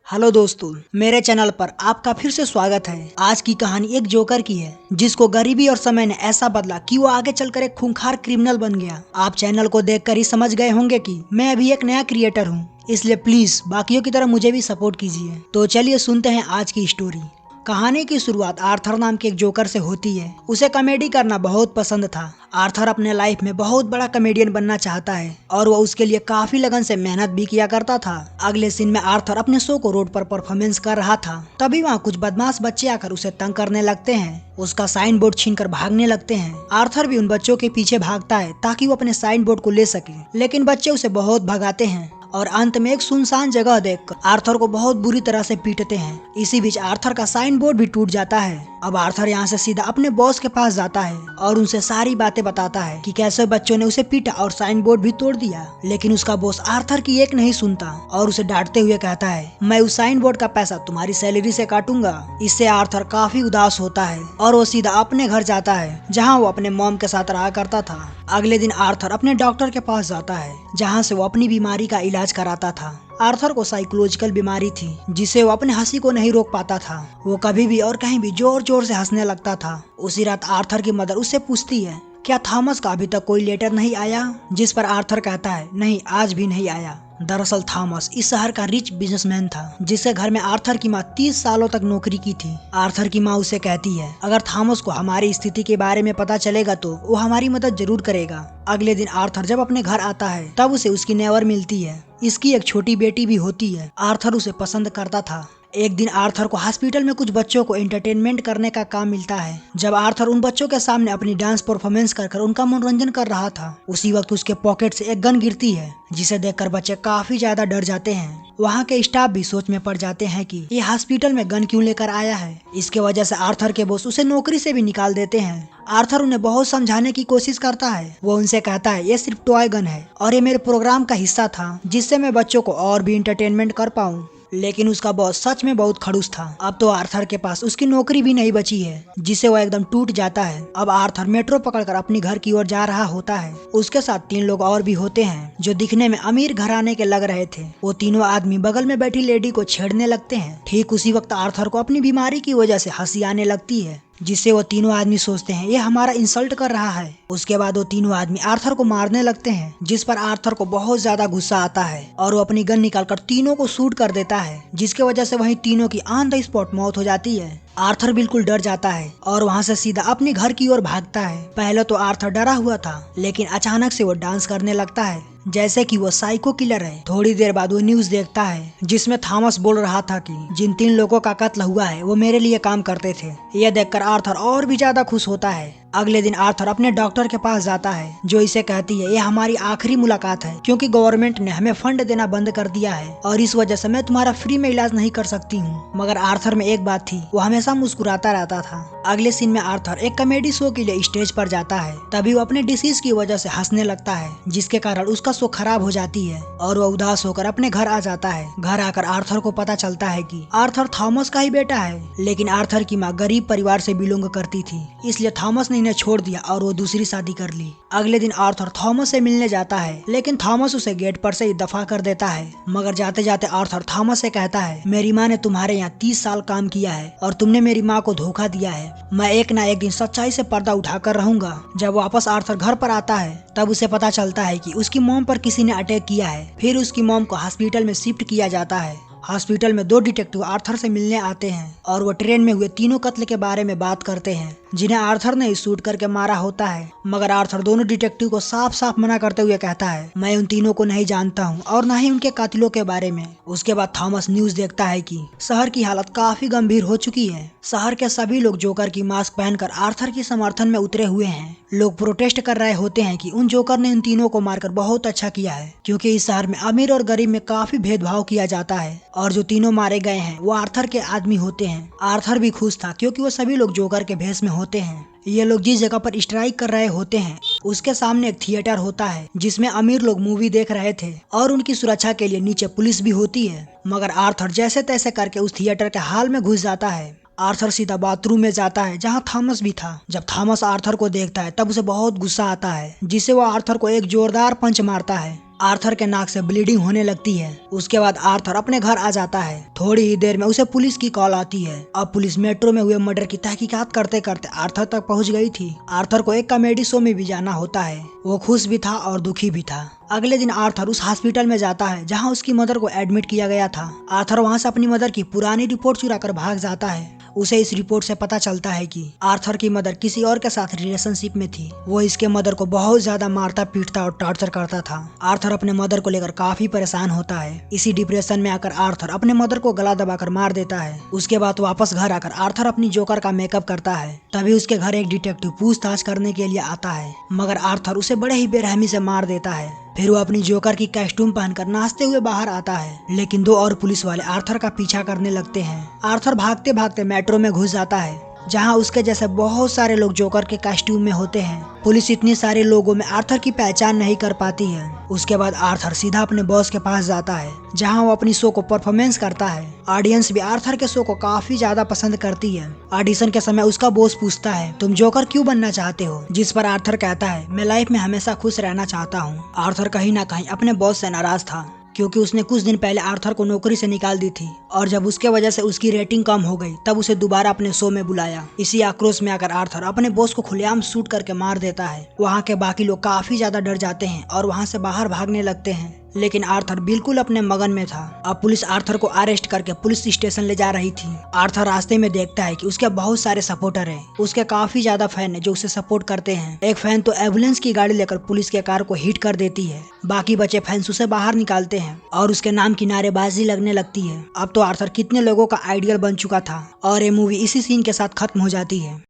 Hello दोस्तों, मेरे channel पर आपका फिर से स्वागत है। आज की कहानी एक जोकर की है जिसको गरीबी और समय ने ऐसा बदला कि वो आगे चलकर एक खूंखार क्रिमिनल बन गया। आप चैनल को देखकर ही समझ गए होंगे कि मैं अभी एक नया क्रिएटर हूँ, इसलिए प्लीज बाकियों की तरह मुझे भी सपोर्ट कीजिए। तो चलिए सुनते हैं आज की स्टोरी। कहानी की शुरुआत आर्थर नाम के एक जोकर से होती है। उसे कॉमेडी करना बहुत पसंद था। आर्थर अपने लाइफ में बहुत बड़ा कॉमेडियन बनना चाहता है और वो उसके लिए काफी लगन से मेहनत भी किया करता था। अगले सीन में आर्थर अपने शो को रोड पर परफॉर्मेंस कर रहा था। तभी वहाँ कुछ बदमाश बच्चे आकर उसे तंग करने लगते हैं। उसका साइन बोर्ड छीनकर भागने लगते हैं। आर्थर भी उन बच्चों के पीछे भागता है ताकि वो अपने साइन बोर्ड को ले सके, लेकिन बच्चे उसे बहुत भगाते हैं और अंत में एक सुनसान जगह देखकर आर्थर को बहुत बुरी तरह से पीटते हैं। इसी बीच आर्थर का साइन बोर्ड भी टूट जाता है। अब आर्थर यहाँ से सीधा अपने बॉस के पास जाता है और उनसे सारी बातें बताता है कि कैसे बच्चों ने उसे पीटा और साइन बोर्ड भी तोड़ दिया। लेकिन उसका बॉस आर्थर की एक नहीं सुनता और उसे डांटते हुए कहता है, मैं उस साइन बोर्ड का पैसा तुम्हारी सैलरी से काटूंगा। इससे आर्थर काफी उदास होता है और वो सीधा अपने घर जाता है जहाँ वो अपने मॉम के साथ रहा करता था। अगले दिन आर्थर अपने डॉक्टर के पास जाता है जहाँ से वो अपनी बीमारी का इलाज कराता था। आर्थर को साइकोलॉजिकल बीमारी थी जिसे वो अपने हंसी को नहीं रोक पाता था। वो कभी भी और कहीं भी जोर जोर से हंसने लगता था। उसी रात आर्थर की मदर उससे पूछती है, क्या थॉमस का अभी तक कोई लेटर नहीं आया? जिस पर आर्थर कहता है, नहीं, आज भी नहीं आया। दरअसल थॉमस इस शहर का रिच बिजनेसमैन था जिसके घर में आर्थर की माँ 30 सालों तक नौकरी की थी। आर्थर की माँ उसे कहती है, अगर थॉमस को हमारी स्थिति के बारे में पता चलेगा तो वो हमारी मदद जरूर करेगा। अगले दिन आर्थर जब अपने घर आता है तब उसे उसकी नेवर मिलती है। इसकी एक छोटी बेटी भी होती है। आर्थर उसे पसंद करता था। एक दिन आर्थर को हॉस्पिटल में कुछ बच्चों को एंटरटेनमेंट करने का काम मिलता है। जब आर्थर उन बच्चों के सामने अपनी डांस परफॉर्मेंस कर उनका मनोरंजन कर रहा था, उसी वक्त उसके पॉकेट से एक गन गिरती है जिसे देखकर बच्चे काफी ज्यादा डर जाते हैं। वहाँ के स्टाफ भी सोच में पड़ जाते हैं कि ये हॉस्पिटल में गन क्यों लेकर आया है। इसके वजह से आर्थर के बॉस उसे नौकरी से भी निकाल देते हैं। आर्थर उन्हें बहुत समझाने की कोशिश करता है। वो उनसे कहता है, ये सिर्फ टॉय गन है और ये मेरे प्रोग्राम का हिस्सा था जिससे मैं बच्चों को और भी इंटरटेनमेंट कर पाऊँ। लेकिन उसका बॉस सच में बहुत खड़ूस था। अब तो आर्थर के पास उसकी नौकरी भी नहीं बची है जिससे वो एकदम टूट जाता है। अब आर्थर मेट्रो पकड़कर अपनी घर की ओर जा रहा होता है। उसके साथ 3 लोग और भी होते हैं जो दिखने में अमीर घराने के लग रहे थे। वो तीनों आदमी बगल में बैठी लेडी को छेड़ने लगते हैं। ठीक उसी वक्त आर्थर को अपनी बीमारी की वजह से हंसी आने लगती है जिससे वो तीनों आदमी सोचते हैं ये हमारा इंसल्ट कर रहा है। उसके बाद वो तीनों आदमी आर्थर को मारने लगते हैं जिस पर आर्थर को बहुत ज्यादा गुस्सा आता है और वो अपनी गन निकालकर तीनों को शूट कर देता है जिसके वजह से वहीं तीनों की ऑन द स्पॉट मौत हो जाती है। आर्थर बिल्कुल डर जाता है और वहाँ से सीधा अपने घर की ओर भागता है। पहले तो आर्थर डरा हुआ था लेकिन अचानक से वो डांस करने लगता है जैसे कि वो साइको किलर है। थोड़ी देर बाद वो न्यूज देखता है जिसमें थॉमस बोल रहा था कि जिन 3 लोगों का कत्ल हुआ है वो मेरे लिए काम करते थे। यह देखकर आर्थर और भी ज्यादा खुश होता है। अगले दिन आर्थर अपने डॉक्टर के पास जाता है जो इसे कहती है, ये हमारी आखिरी मुलाकात है क्योंकि गवर्नमेंट ने हमें फंड देना बंद कर दिया है और इस वजह से मैं तुम्हारा फ्री में इलाज नहीं कर सकती हूँ। मगर आर्थर में एक बात थी, वो हमेशा मुस्कुराता रहता था। अगले सीन में आर्थर एक कॉमेडी शो के लिए स्टेज पर जाता है। तभी वो अपने डिसीज की वजह से हंसने लगता है जिसके कारण उसका शो खराब हो जाती है और वो उदास होकर अपने घर आ जाता है। घर आकर आर्थर को पता चलता है कि आर्थर थॉमस का ही बेटा है। लेकिन आर्थर की माँ गरीब परिवार से बिलोंग करती थी, इसलिए थॉमस ने इन्हें छोड़ दिया और वो दूसरी शादी कर ली। अगले दिन आर्थर थॉमस से मिलने जाता है लेकिन थॉमस उसे गेट पर से ही दफा कर देता है। मगर जाते जाते आर्थर थॉमस से कहता है, मेरी माँ ने तुम्हारे यहाँ 30 साल काम किया है और तुमने मेरी माँ को धोखा दिया है। मैं एक ना एक दिन सच्चाई से पर्दा उठाकर रहूंगा। जब वापस आर्थर घर पर आता है तब उसे पता चलता है कि उसकी मॉम पर किसी ने अटैक किया है। फिर उसकी मॉम को हॉस्पिटल में शिफ्ट किया जाता है। हॉस्पिटल में 2 डिटेक्टिव आर्थर से मिलने आते हैं और वो ट्रेन में हुए तीनों कत्ल के बारे में बात करते हैं जिन्हें आर्थर ने शूट करके मारा होता है। मगर आर्थर दोनों डिटेक्टिव को साफ साफ मना करते हुए कहता है, मैं उन तीनों को नहीं जानता हूँ और न ही उनके कातिलों के बारे में। उसके बाद थॉमस न्यूज देखता है कि शहर की हालत काफी गंभीर हो चुकी है। शहर के सभी लोग जोकर की मास्क पहनकर आर्थर के समर्थन में उतरे हुए हैं। लोग प्रोटेस्ट कर रहे होते हैं कि उन जोकर ने इन तीनों को मारकर बहुत अच्छा किया है क्योंकि इस शहर में अमीर और गरीब में काफी भेदभाव किया जाता है और जो तीनों मारे गए हैं वो आर्थर के आदमी होते हैं। आर्थर भी खुश था क्योंकि वो सभी लोग जोकर के भेष में होते हैं। ये लोग जिस जगह पर स्ट्राइक कर रहे होते हैं उसके सामने एक थिएटर होता है जिसमें अमीर लोग मूवी देख रहे थे और उनकी सुरक्षा के लिए नीचे पुलिस भी होती है। मगर आर्थर जैसे तैसे करके उस थिएटर के हॉल में घुस जाता है। आर्थर सीधा बाथरूम में जाता है जहाँ थॉमस भी था। जब थॉमस आर्थर को देखता है तब उसे बहुत गुस्सा आता है जिससे वो आर्थर को एक जोरदार पंच मारता है। आर्थर के नाक से ब्लीडिंग होने लगती है। उसके बाद आर्थर अपने घर आ जाता है। थोड़ी ही देर में उसे पुलिस की कॉल आती है। अब पुलिस मेट्रो में हुए मर्डर की तहकीकात करते करते आर्थर तक पहुंच गई थी। आर्थर को एक कॉमेडी शो में भी जाना होता है। वो खुश भी था और दुखी भी था। अगले दिन आर्थर उस हॉस्पिटल में जाता है जहां उसकी मदर को एडमिट किया गया था। आर्थर वहां से अपनी मदर की पुरानी रिपोर्ट चुराकर भाग जाता है। उसे इस रिपोर्ट से पता चलता है कि आर्थर की मदर किसी और के साथ रिलेशनशिप में थी। वो इसके मदर को बहुत ज्यादा मारता पीटता और टॉर्चर करता था। आर्थर अपने मदर को लेकर काफी परेशान होता है। इसी डिप्रेशन में आकर आर्थर अपने मदर को गला दबाकर मार देता है। उसके बाद वापस घर आकर आर्थर अपनी जोकर का मेकअप करता है। तभी उसके घर एक डिटेक्टिव पूछताछ करने के लिए आता है, मगर आर्थर उसे बड़े ही बेरहमी से मार देता है। फिर वो अपनी जोकर की कॉस्ट्यूम पहनकर नाचते हुए बाहर आता है, लेकिन दो और पुलिस वाले आर्थर का पीछा करने लगते हैं। आर्थर भागते भागते मेट्रो में घुस जाता है जहां उसके जैसे बहुत सारे लोग जोकर के कॉस्ट्यूम में होते हैं। पुलिस इतने सारे लोगों में आर्थर की पहचान नहीं कर पाती है। उसके बाद आर्थर सीधा अपने बॉस के पास जाता है जहां वो अपनी शो को परफॉर्मेंस करता है। ऑडियंस भी आर्थर के शो को काफी ज्यादा पसंद करती है। ऑडिशन के समय उसका बॉस पूछता है, तुम जोकर क्यों बनना चाहते हो? जिस पर आर्थर कहता है, मैं लाइफ में हमेशा खुश रहना चाहता हूँ। आर्थर कहीं ना कहीं अपने बॉस से नाराज था क्योंकि उसने कुछ दिन पहले आर्थर को नौकरी से निकाल दी थी और जब उसके वजह से उसकी रेटिंग कम हो गई तब उसे दोबारा अपने शो में बुलाया। इसी आक्रोश में आकर आर्थर अपने बॉस को खुलेआम शूट करके मार देता है। वहाँ के बाकी लोग काफी ज्यादा डर जाते हैं और वहाँ से बाहर भागने लगते हैं, लेकिन आर्थर बिल्कुल अपने मगन में था। अब पुलिस आर्थर को अरेस्ट करके पुलिस स्टेशन ले जा रही थी। आर्थर रास्ते में देखता है कि उसके बहुत सारे सपोर्टर हैं। उसके काफी ज्यादा फैन है जो उसे सपोर्ट करते हैं। एक फैन तो एम्बुलेंस की गाड़ी लेकर पुलिस के कार को हिट कर देती है। बाकी बचे फैंस उसे बाहर निकालते हैं और उसके नाम की नारेबाजी लगने लगती है। अब तो आर्थर कितने लोगों का आइडियल बन चुका था और ये मूवी इसी सीन के साथ खत्म हो जाती है।